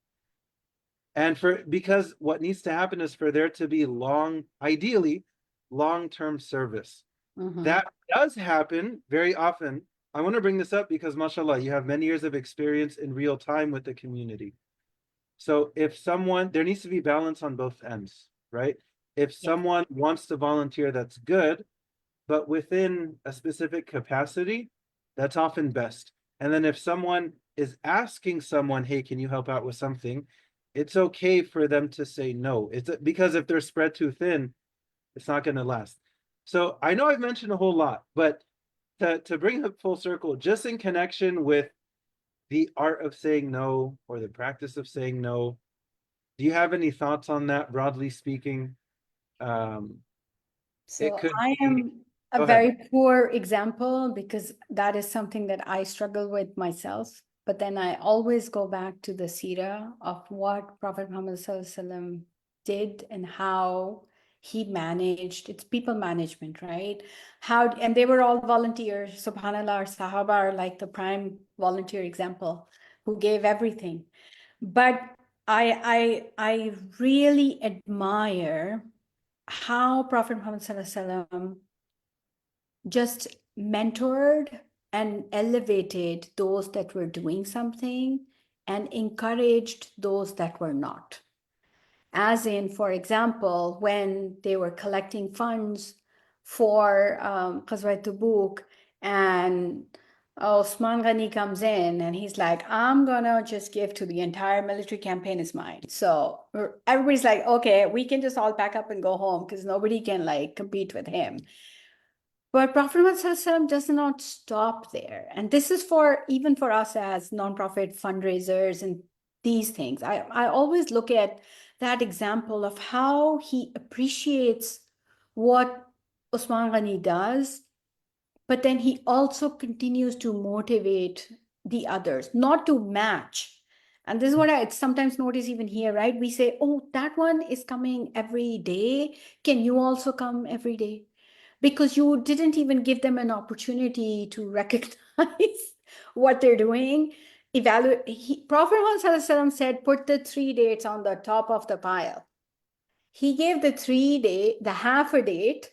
Because what needs to happen is for there to be ideally, long-term service. Mhm. That does happen very often. I want to bring this up because, mashallah, you have many years of experience in real time with the community. So there needs to be balance on both ends, right? If Yes. someone wants to volunteer, that's good, but within a specific capacity, that's often best. And then if someone is asking someone, hey, can you help out with something? It's okay for them to say no. It's because if they're spread too thin, it's not going to last. So I know I've mentioned a whole lot, but to bring it full circle, just in connection with the art of saying no or the practice of saying no, do you have any thoughts on that, broadly speaking? Um, it So could I be, am a go ahead. very poor example because that is something that I struggle with myself. But then I always go back to the seerah of what Prophet Muhammad SAW did and how he managed. It's people management, right? And they were all volunteers. SubhanAllah, our Sahaba are like the prime volunteer example who gave everything. But I really admire how Prophet Muhammad SAW just mentored and elevated those that were doing something and encouraged those that were not. As in, for example, when they were collecting funds for Ghazwat Tabuk, and Osman Ghani comes in and he's like, I'm gonna just give to the entire military campaign is mine. So everybody's like, okay, we can just all pack up and go home because nobody can like compete with him. But Prophet Muhammad does not stop there. And this is for even for us as nonprofit fundraisers and these things. I always look at that example of how he appreciates what Osman Ghani does, but then he also continues to motivate the others, not to match. And this is what I sometimes notice even here, right? We say, oh, that one is coming every day. Can you also come every day? Because you didn't even give them an opportunity to recognize what they're doing. Prophet Muhammad said, put the 3 dates on the top of the pile. He gave the half a date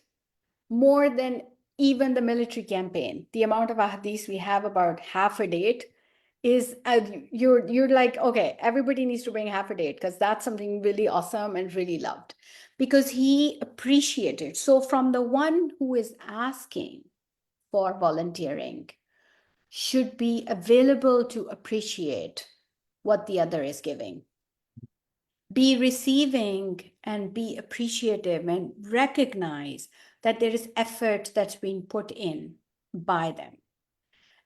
more than even the military campaign. The amount of ahadith we have about half a date is you're like, okay, everybody needs to bring half a date because that's something really awesome and really loved because he appreciated. So from the one who is asking for volunteering should be available to appreciate what the other is giving, be receiving and be appreciative and recognize that there is effort that's being put in by them.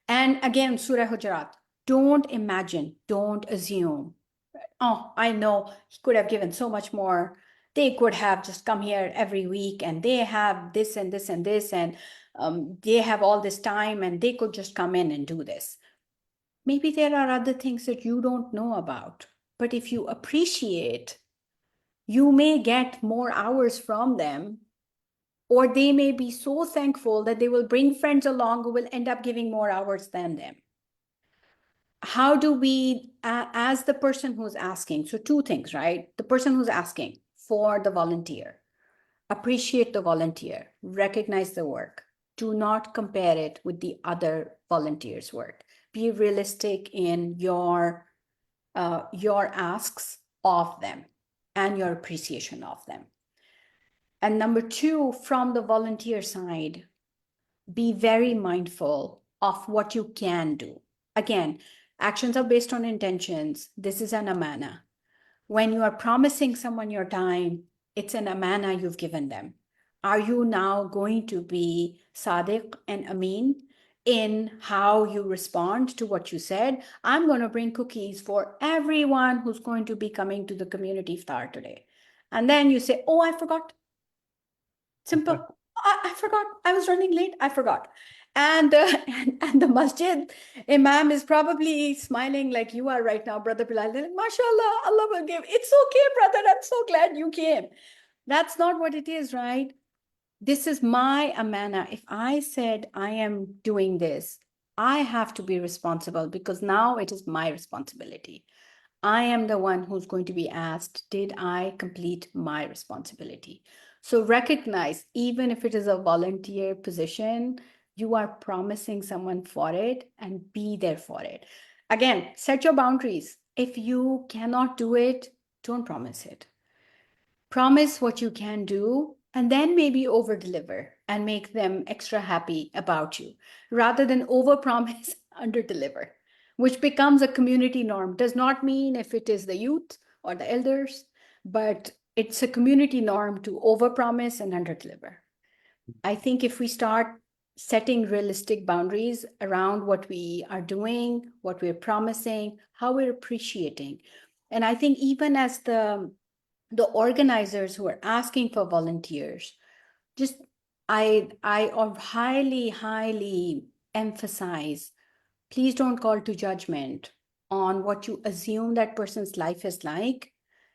And again, Surah Hujarat, don't imagine, don't assume, oh, I know he could have given so much more They could have just come here every week and they have this and this and this, and they have all this time and they could just come in and do this. Maybe there are other things that you don't know about, but if you appreciate, you may get more hours from them, or they may be so thankful that they will bring friends along who will end up giving more hours than them. How do we, as the person who's asking, so two things, right? The person who's asking for the volunteer, appreciate the volunteer, recognize the work. Do not compare it with the other volunteers' work. Be realistic in your asks of them and your appreciation of them. And number two, from the volunteer side, be very mindful of what you can do. Again, actions are based on intentions. This is an amana. When you are promising someone your time, it's an amana you've given them. Are you now going to be sadiq and amin in how you respond to what you said? I'm going to bring cookies for everyone who's going to be coming to the community iftar today. And then you say, oh, I forgot. Simple. I forgot. I was running late. I forgot. And, and the masjid imam is probably smiling like you are right now, Brother Bilal. They're like, MashaAllah, Allah will give. It's okay, brother. I'm so glad you came. That's not what it is, right? This is my amana. If I said I am doing this, I have to be responsible because now it is my responsibility. I am the one who's going to be asked, did I complete my responsibility? So recognize, even if it is a volunteer position, you are promising someone for it and be there for it. Again, set your boundaries. If you cannot do it, don't promise it. Promise what you can do and then maybe over deliver and make them extra happy about you rather than over promise, under deliver, which becomes a community norm. Does not mean if it is the youth or the elders, but it's a community norm to over promise and under deliver. I think if we start setting realistic boundaries around what we are doing, what we're promising, how we're appreciating. And I think even as the organizers who are asking for volunteers, just I highly emphasize, please don't call to judgment on what you assume that person's life is like,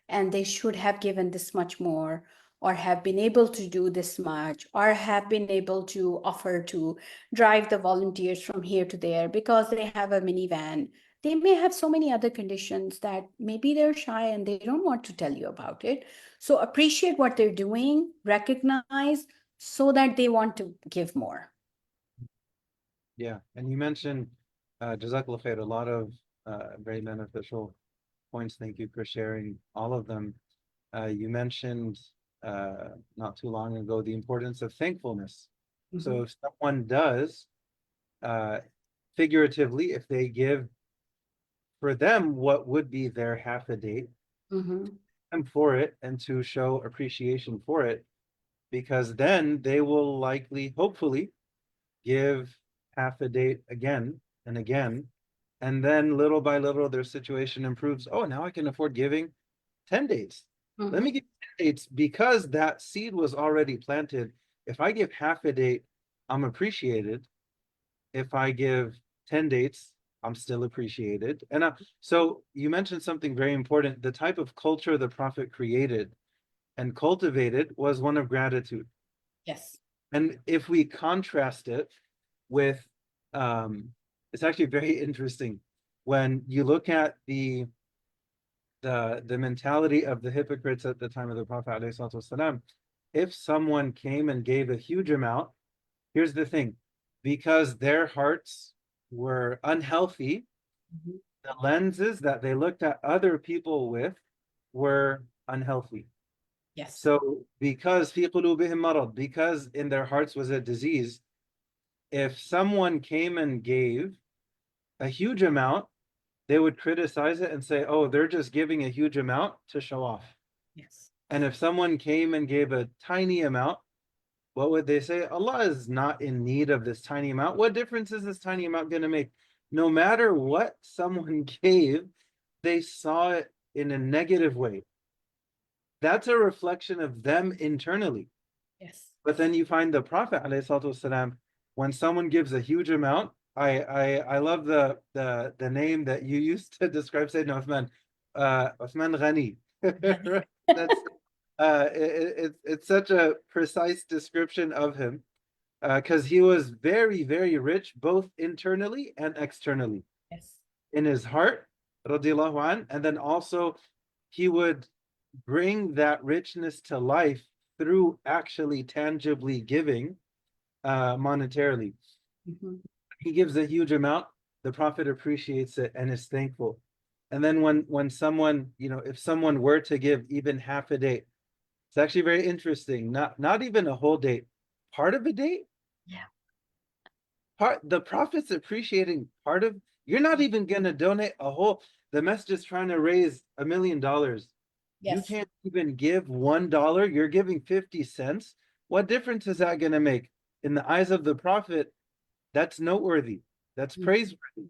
and they should have given this much more, or have been able to do this much, or have been able to offer to drive the volunteers from here to there because they have a minivan. They may have so many other conditions that maybe they're shy and they don't want to tell you about it. So appreciate what they're doing, recognize, so that they want to give more. Yeah, and you mentioned, Jazakallah khair, a lot of very beneficial points. Thank you for sharing all of them. You mentioned not too long ago the importance of thankfulness. So if someone does, uh, figuratively, if they give for them what would be their half a date, and for it, and to show appreciation for it, because then they will likely, hopefully, give half a date again and again, and then little by little their situation improves. Oh, now I can afford giving 10 dates. Let me give 10 dates because that seed was already planted. If I give half a date, I'm appreciated. If I give 10 dates, I'm still appreciated. And so you mentioned something very important. The type of culture the Prophet created and cultivated was one of gratitude. Yes. And if we contrast it with, it's actually very interesting when you look at the mentality of the hypocrites at the time of the Prophet ﷺ. If someone came and gave a huge amount, here's the thing, because their hearts were unhealthy, the lenses that they looked at other people with were unhealthy. Yes. So because fi qulubihim marad, because in their hearts was a disease, if someone came and gave a huge amount, they would criticize it and say, oh, they're just giving a huge amount to show off. Yes. And if someone came and gave a tiny amount, what would they say? Allah is not in need of this tiny amount. What difference is this tiny amount going to make? No matter what someone gave, they saw it in a negative way. that's a reflection of them internally. Yes. But then you find the Prophet ﷺ, when someone gives a huge amount, I love the name that you used to describe Sayyidina Uthman, Uthman Ghani. Right? That's it's such a precise description of him because he was very, very rich, both internally and externally. Yes. In his heart, radiallahu an, and then also he would bring that richness to life through actually tangibly giving monetarily. Mm-hmm. He gives a huge amount, the Prophet appreciates it and is thankful. And then when someone, if someone were to give even half a date, it's actually very interesting. Not even a whole date, part of a date, Yeah. the Prophet's appreciating part of. You're not even gonna donate a whole. The mess just trying to raise $1 million. You Yes. can't even give $1. You're giving 50 cents. What difference is that gonna make in the eyes of the Prophet? That's noteworthy. That's praiseworthy.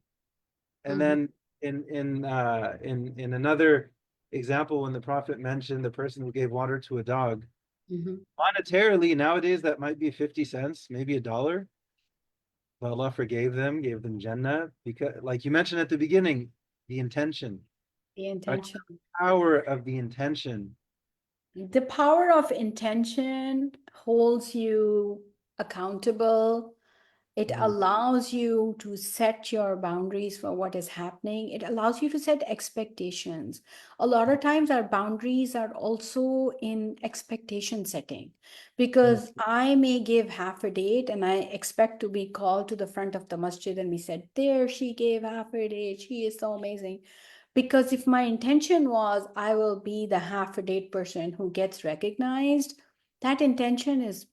And Mm-hmm. then in another example, when the Prophet mentioned the person who gave water to a dog, Mm-hmm. monetarily nowadays that might be 50 cents, maybe $1. But Allah forgave them, gave them Jannah, because, like you mentioned at the beginning, the intention, The a intention. power of the intention. The power of intention holds you accountable. It Mhm. allows you to set your boundaries for what is happening. It allows you to set expectations. A lot of times, our boundaries are also in expectation setting Mhm. because I may give half a date and I expect to be called to the front of the masjid and be said, there, she gave half a date. She is so amazing. Because if my intention was I will be the half a date person who gets recognized, that intention is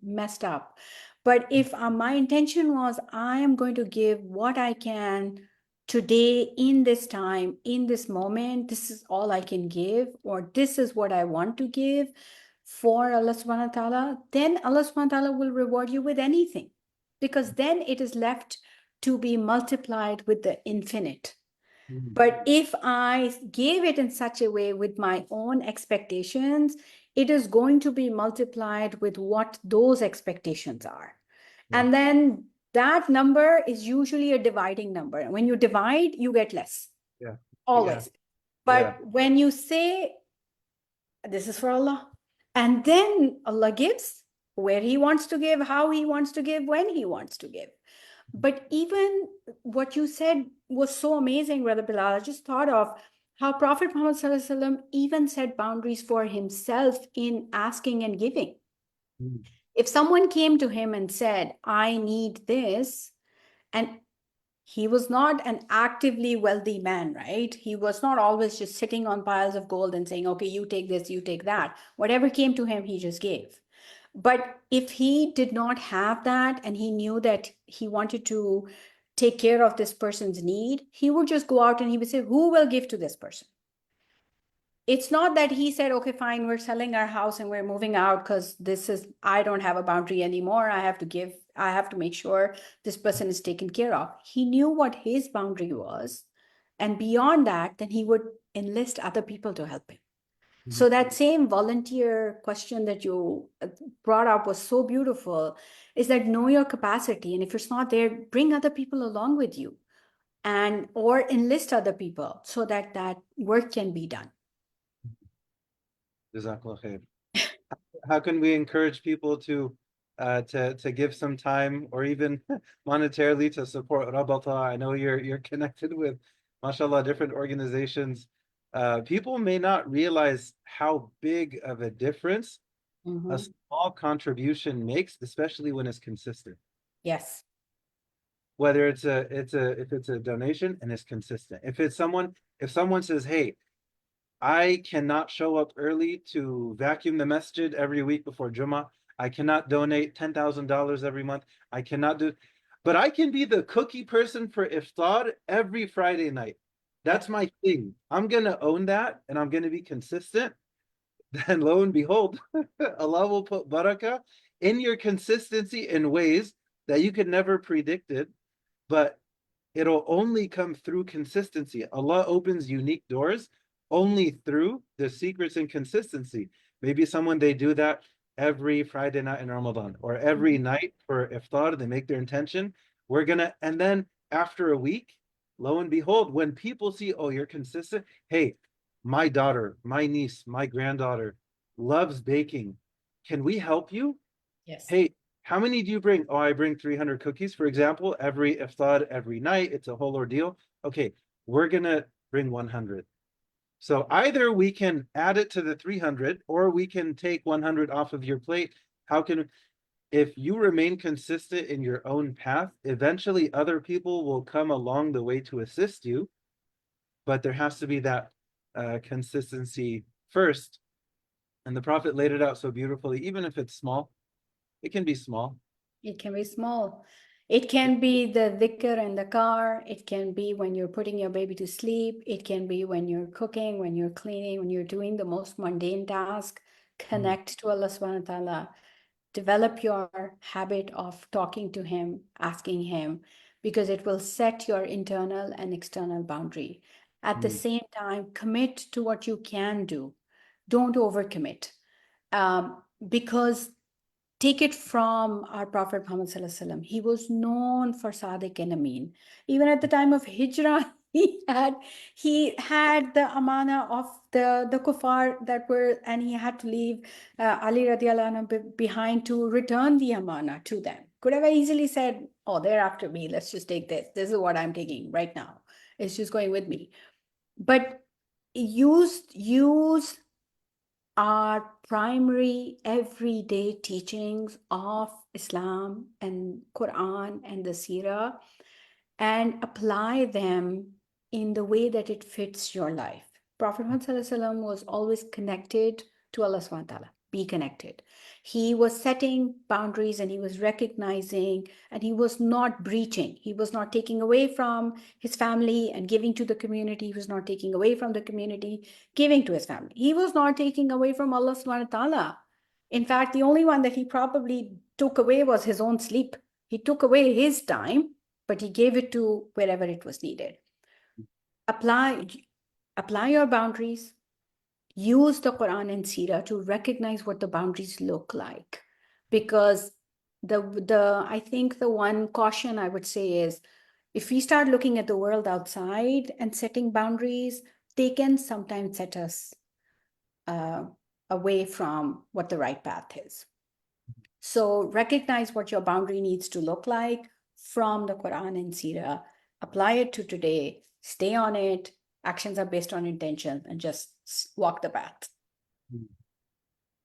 messed up. But if my intention was I am going to give what I can today in this time, in this moment, this is all I can give, or this is what I want to give for Allah subhanahu wa ta'ala, then Allah subhanahu wa ta'ala will reward you with anything. Because then it is left to be multiplied with the infinite. Mhm. But if I gave it in such a way with my own expectations, it is going to be multiplied with what those expectations are. Yeah, And then that number is usually a dividing number. And when you divide, you get less, yeah, yeah, always. yeah. But when you say, this is for Allah, and then Allah gives where He wants to give, how He wants to give, when He wants to give. But even what you said was so amazing, Brother Bilal. I just thought of how Prophet Muhammad SAW even set boundaries for himself in asking and giving. Mhm. If someone came to him and said, I need this, and he was not an actively wealthy man, right? He was not always just sitting on piles of gold and saying, okay, you take this, you take that. Whatever came to him, he just gave. But if he did not have that and he knew that he wanted to take care of this person's need, he would just go out and he would say, who will give to this person? It's not that he said, okay, fine, we're selling our house and we're moving out because this is, I don't have a boundary anymore. I have to give, I have to make sure this person is taken care of. He knew what his boundary was. And beyond that, then he would enlist other people to help him. Mhm. So that same volunteer question that you brought up was so beautiful, is that know your capacity. And if it's not there, bring other people along with you and or enlist other people so that that work can be done. Jazakallah khair. How can we encourage people to give some time or even monetarily to support Rabata? I know you're connected with, mashallah, different organizations. People may not realize how big of a difference a Mhm. small contribution makes, especially when it's consistent. Yes. Whether if it's a donation and it's consistent. If someone says, "Hey, I cannot show up early to vacuum the masjid every week before Jummah. I cannot donate $10,000 every month. I cannot do, but I can be the cookie person for iftar every Friday night. That's Yep. my thing. I'm gonna own that and I'm gonna be consistent." Then lo and behold, Allah will put barakah in your consistency in ways that you could never predicted, but it'll only come through consistency. Allah opens unique doors only through the secrets and consistency. Maybe someone, they do that every Friday night in Ramadan, or every night for iftar, they make their intention. And then after a week, lo and behold, when people see, oh, you're consistent, hey, my daughter, my niece, my granddaughter loves baking. Can we help you? Yes. Hey, how many do you bring? Oh, I bring 300 cookies, for example, every iftar, every night. It's a whole ordeal. Okay, we're gonna bring 100. So either we can add it to the 300, or we can take 100 off of your plate. How can, if you remain consistent in your own path, eventually other people will come along the way to assist you, but there has to be that consistency first. And the Prophet laid it out so beautifully. Even if it's small, it can be small. It can be small. It can be the dhikr in the car. It can be when you're putting your baby to sleep. It can be when you're cooking, when you're cleaning, when you're doing the most mundane task. Connect to Allah subhanahu wa ta'ala. Develop your habit of talking to Him, asking Him, because it will set your internal and external boundary. At the same time, commit to what you can do. Don't overcommit. Because take it from our Prophet Muhammad Sallallahu Alaihi Wasallam. He was known for Sadiq and Amin. Even at the time of Hijrah, he had the amana of the kuffar that were, and he had to leave Ali radiallahu anhu behind to return the amana to them. Could have easily said, "Oh, they're after me. Let's just take this. This is what I'm taking right now. It's just going with me." But use our primary everyday teachings of Islam and Quran and the Seerah, and apply them in the way that it fits your life. Prophet Muhammad ﷺ was always connected to Allah subhanahu wa ta'ala. Be connected. He was setting boundaries, and he was recognizing, and he was not breaching. He was not taking away from his family and giving to the community. He was not taking away from the community, giving to his family. He was not taking away from Allah subhanahu wa ta'ala. In fact, the only one that he probably took away was his own sleep. He took away his time, but he gave it to wherever it was needed. Apply your boundaries. Use the Quran and Seerah to recognize what the boundaries look like. Because I think the one caution I would say is, if we start looking at the world outside and setting boundaries, they can sometimes set us away from what the right path is. So recognize what your boundary needs to look like from the Quran and Seerah. Apply it to today. Stay on it. Actions are based on intention, and just walk the path.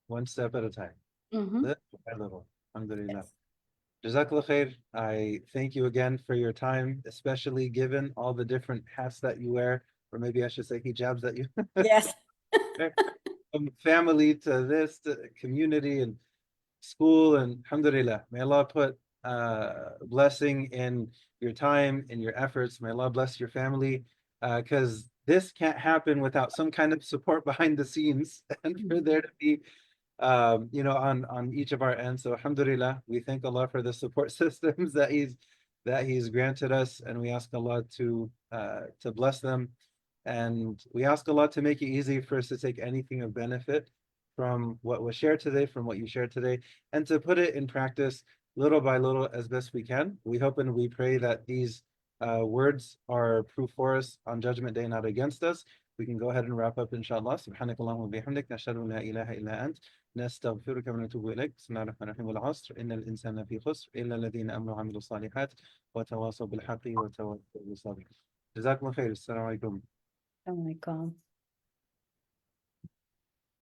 One step at a time. Mm-hmm. Little by little. Alhamdulillah. Yes. Jazakallah khair. I thank you again for your time, especially given all the different hats that you wear, or maybe I should say hijabs that you Yes. wear. From family to this, to community and school, and alhamdulillah, may Allah put blessing in your time, in your efforts. May Allah bless your family, because this can't happen without some kind of support behind the scenes, and for there to be on each of our ends. So alhamdulillah, we thank Allah for the support systems that He's granted us, and we ask Allah to bless them, and we ask Allah to make it easy for us to take anything of benefit from what was shared today, from what you shared today, and to put it in practice little by little as best we can. We hope and we pray that these words are proof for us on Judgment Day, not against us. We can go ahead and wrap up, inshallah. سبحانك اللهم وبحمدك نشهد أن لا إله إلا أنت نستغفرك ونتوب إليك. بسم الله الرحمن الرحيم. والعصر إن الإنسان لفي خسر إلا الذين آمنوا وعملوا الصالحات وتواصوا بالحق وتواصوا بالصبر. جزاكم الله خير. السلام عليكم. Oh my God.